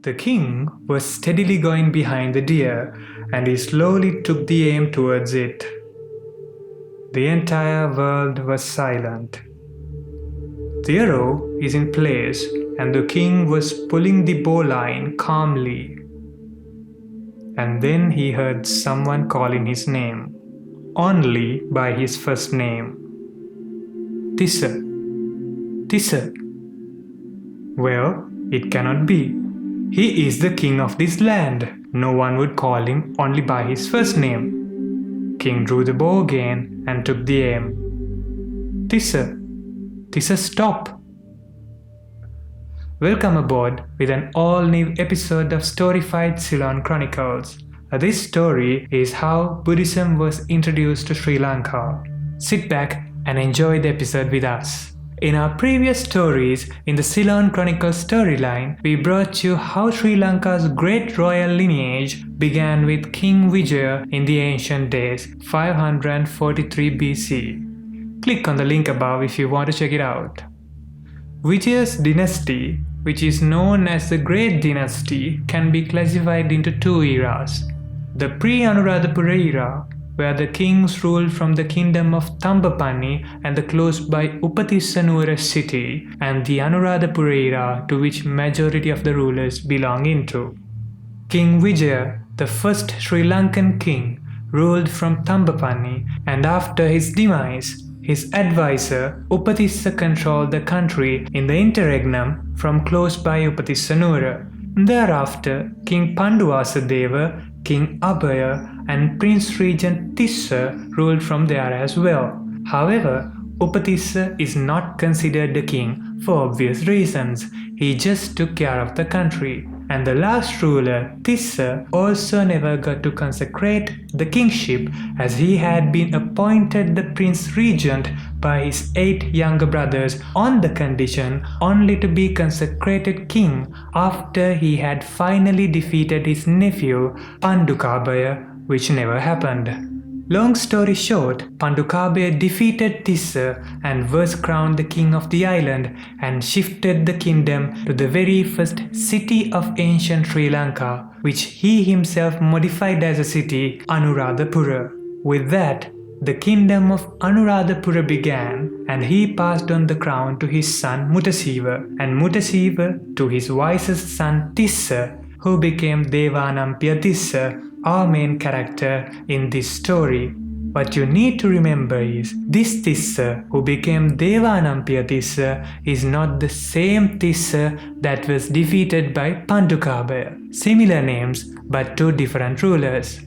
The king was steadily going behind the deer, and he slowly took the aim towards it. The entire world was silent. The arrow is in place, and the king was pulling the bowline calmly. And then he heard someone calling his name, only by his first name. Tissa. Tissa. Well, it cannot be. He is the king of this land. No one would call him only by his first name. King drew the bow again and took the aim. Tissa. Tissa, stop. Welcome aboard with an all-new episode of Storified Ceylon Chronicles. This story is how Buddhism was introduced to Sri Lanka. Sit back and enjoy the episode with us. In our previous stories in the Ceylon Chronicles storyline, we brought you how Sri Lanka's great royal lineage began with King Vijaya in the ancient days, 543 BC. Click on the link above if you want to check it out. Vijaya's dynasty, which is known as the Great Dynasty, can be classified into two eras. The Pre-Anuradhapura era, where the kings ruled from the Kingdom of Thambapanni and the close by Upatissa Nuwara city, and the Anuradharapura era, to which majority of the rulers belong into. King Vijaya, the first Sri Lankan king, ruled from Thambapanni, and after his demise, his advisor Upatissa controlled the country in the inter-regnum from close by Upatissa Nuwara. Thereafter, King Panduvasadeva, King Abhaya and Prince-regent Tissa ruled from there as well. However, Upatissa is not considered the king for obvious reasons. He just took care of the country. And the last ruler, Tissa, also never got to consecrate the kingship, as he had been appointed the prince-regent by his 8 younger brothers on the condition only to be consecrated king after he had finally defeated his nephew Pandukabhaya, which never happened. Long story short, Pandukabhaya defeated Tissa and was crowned the king of the island and shifted the kingdom to the very first city of ancient Sri Lanka, which he himself modified as a city, Anuradharapura. With that, the kingdom of Anuradharapura began, and he passed on the crown to his son Mutasiva, and Mutasiva to his wisest son Tissa, who became Devanam Piya, our main character in this story. What you need to remember is, this Tissa who became Devanam Piya is not the same Tissa that was defeated by Pandukabhaya. Similar names but two different rulers.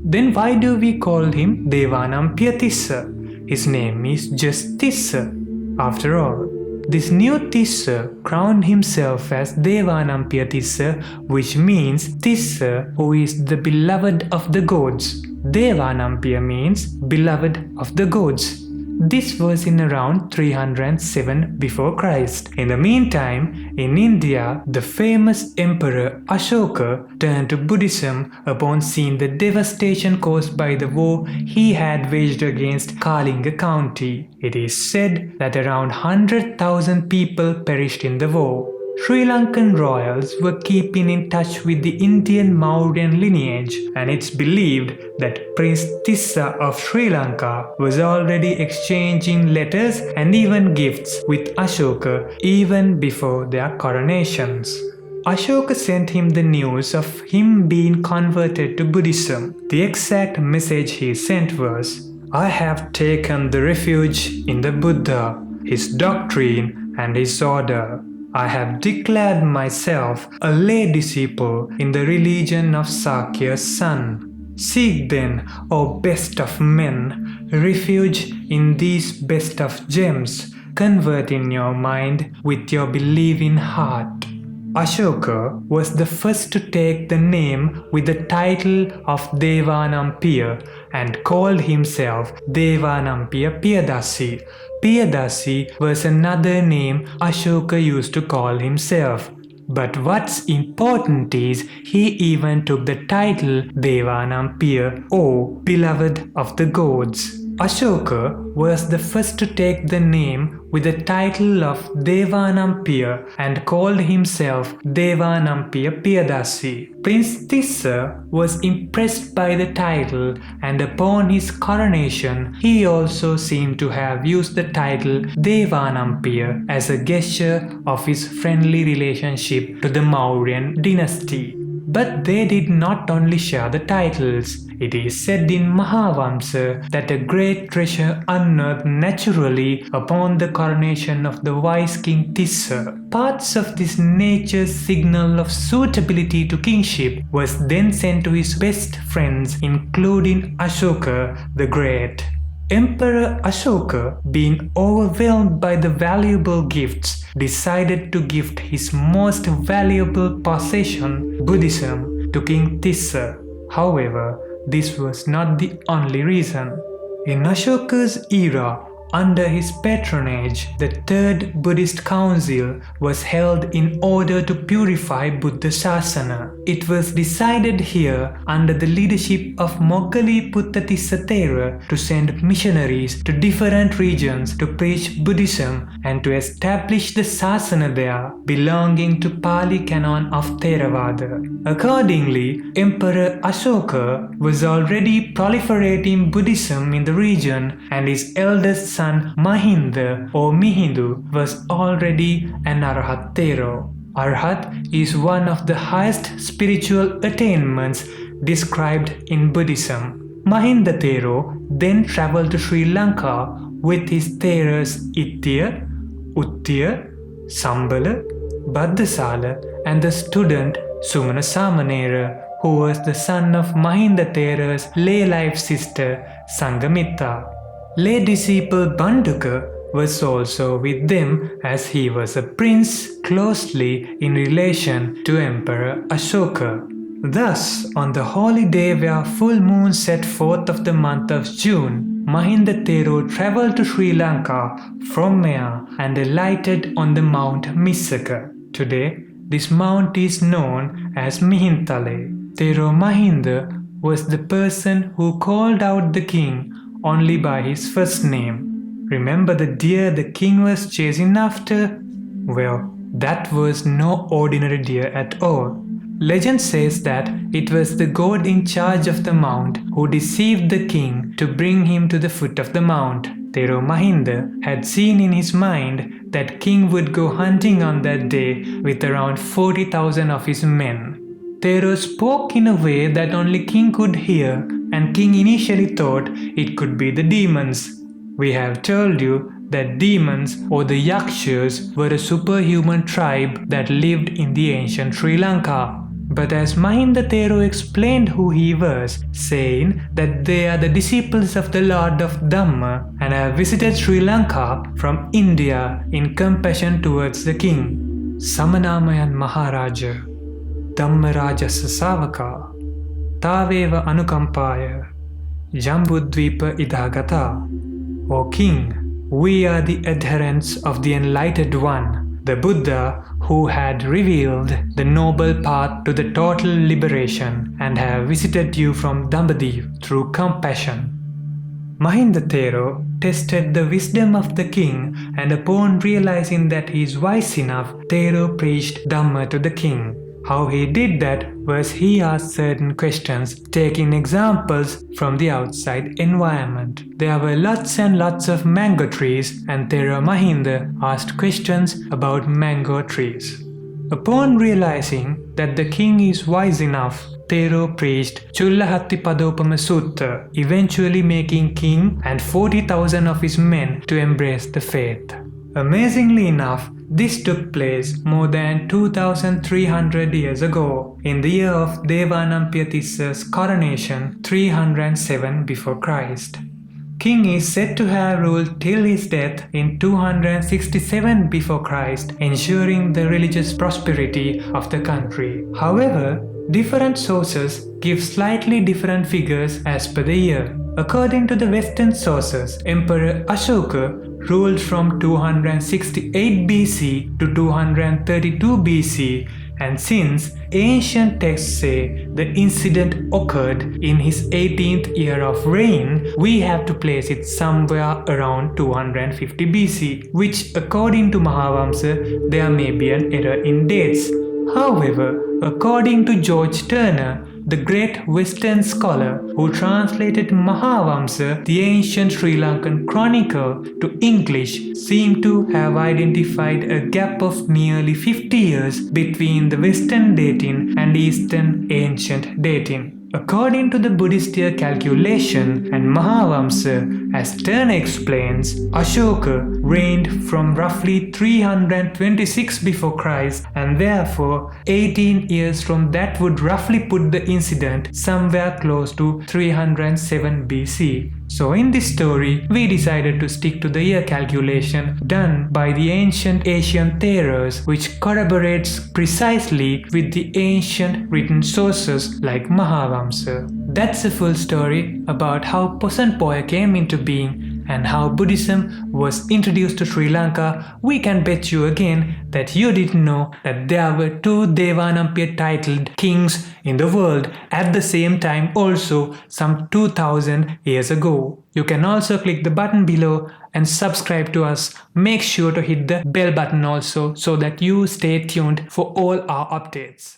Then why do we call him Devanam Piya? His name is just Tissa. After all, this new Tissa crowned himself as Devanam Piya, which means Tissa who is the beloved of the gods. Devanam Piya means beloved of the gods. This was in around 307 before Christ. In the meantime, in India, the famous emperor Ashoka turned to Buddhism upon seeing the devastation caused by the war he had waged against Kalinga county. It is said that around 100,000 people perished in the war. Sri Lankan royals were keeping in touch with the Indian Mauryan lineage, and it's believed that Prince Tissa of Sri Lanka was already exchanging letters and even gifts with Ashoka even before their coronations. Ashoka sent him the news of him being converted to Buddhism. The exact message he sent was, "I have taken the refuge in the Buddha, his doctrine and his order. I have declared myself a lay disciple in the religion of Sakya's son. Seek then, O best of men, refuge in these best of gems, converting your mind with your believing heart." Ashoka was the first to take the name with the title of Devanam Piya and called himself Devanam Piya Piyadasi. Piyadasi was another name Ashoka used to call himself. But what's important is he even took the title Devanam Piya, or beloved of the gods. Ashoka was the first to take the name with the title of Devanam Piya and called himself Devanam Piya Piyadasi. Prince Tissa was impressed by the title, and upon his coronation he also seemed to have used the title Devanam Piya as a gesture of his friendly relationship to the Mauryan dynasty. But they did not only share the titles. It is said in Mahavamsa that a great treasure unearthed naturally upon the coronation of the wise king Tissa. Parts of this nature's signal of suitability to kingship was then sent to his best friends, including Ashoka the Great. Emperor Ashoka, being overwhelmed by the valuable gifts, decided to gift his most valuable possession, Buddhism, to King Tissa. However, this was not the only reason. In Ashoka's era, under his patronage, the Third Buddhist Council was held in order to purify Buddha Sasana. It was decided here under the leadership of Moggali Upatissa Thera to send missionaries to different regions to preach Buddhism and to establish the Sasana there belonging to Pali canon of Theravada. Accordingly, Emperor Ashoka was already proliferating Buddhism in the region, and his eldest son Mahinda or Mihindu was already an Arhat Thero. Arhat is one of the highest spiritual attainments described in Buddhism. Mahinda Thero then travelled to Sri Lanka with his Theras Ittiya, Uttiya, Sambala, Bhaddasala and the student Sumana Samanera, who was the son of Mahinda Thera's lay life sister Sangamitta. Lay disciple Panduka was also with them, as he was a prince closely in relation to Emperor Ashoka. Thus, on the holy day where full moon set forth of the month of June, Mahinda Thero travelled to Sri Lanka from Maya and alighted on the Mount Missaka. Today, this mount is known as Mihintale. Thero Mahinda was the person who called out the king only by his first name. Remember the deer the king was chasing after? Well, that was no ordinary deer at all. Legend says that it was the god in charge of the mount who deceived the king to bring him to the foot of the mount. Thero Mahinda had seen in his mind that king would go hunting on that day with around 40,000 of his men. Thero spoke in a way that only king could hear, and king initially thought it could be the demons. We have told you that demons or the Yakshas were a superhuman tribe that lived in the ancient Sri Lanka. But as Mahinda Thero explained who he was, saying that they are the disciples of the Lord of Dhamma and have visited Sri Lanka from India in compassion towards the king. Samanamayan Maharaja, Dhammaraja Sasavaka, Taveva Anukampaya, Jambudvipa Idhagata. O king, we are the adherents of the Enlightened One, the Buddha who had revealed the noble path to the total liberation, and have visited you from Dambadiv through compassion. Mahinda Thero tested the wisdom of the king, and upon realizing that he is wise enough, Thero preached Dhamma to the king. How he did that was he asked certain questions, taking examples from the outside environment. There were lots and lots of mango trees, and Thero Mahinda asked questions about mango trees. Upon realizing that the king is wise enough, Thero preached Chullahatti Padopama Sutta, eventually making king and 40,000 of his men to embrace the faith. Amazingly enough, this took place more than 2,300 years ago, in the year of Devanam Piya's coronation 307 before Christ. King is said to have ruled till his death in 267 before Christ, ensuring the religious prosperity of the country. However, different sources give slightly different figures as per the year. According to the Western sources, Emperor Ashoka ruled from 268 BC to 232 BC, And since ancient texts say the incident occurred in his 18th year of reign, we have to place it somewhere around 250 BC, which according to Mahavamsa there may be an error in dates. However, according to George Turner, the great Western scholar who translated Mahavamsa, the ancient Sri Lankan Chronicle, to English, seemed to have identified a gap of nearly 50 years between the Western dating and Eastern ancient dating. According to the Buddhist year calculation and Mahavamsa, as Turner explains, Ashoka reigned from roughly 326 before Christ, and therefore 18 years from that would roughly put the incident somewhere close to 307 BC. So in this story, we decided to stick to the year calculation done by the ancient Asian Theras, which corroborates precisely with the ancient written sources like Mahavamsa. That's a full story about how Poson Poya came into being and how Buddhism was introduced to Sri Lanka. We can bet you again that you didn't know that there were two Devanam Piya titled kings in the world at the same time, also some 2000 years ago. You can also click the button below and subscribe to us. Make sure to hit the bell button also so that you stay tuned for all our updates.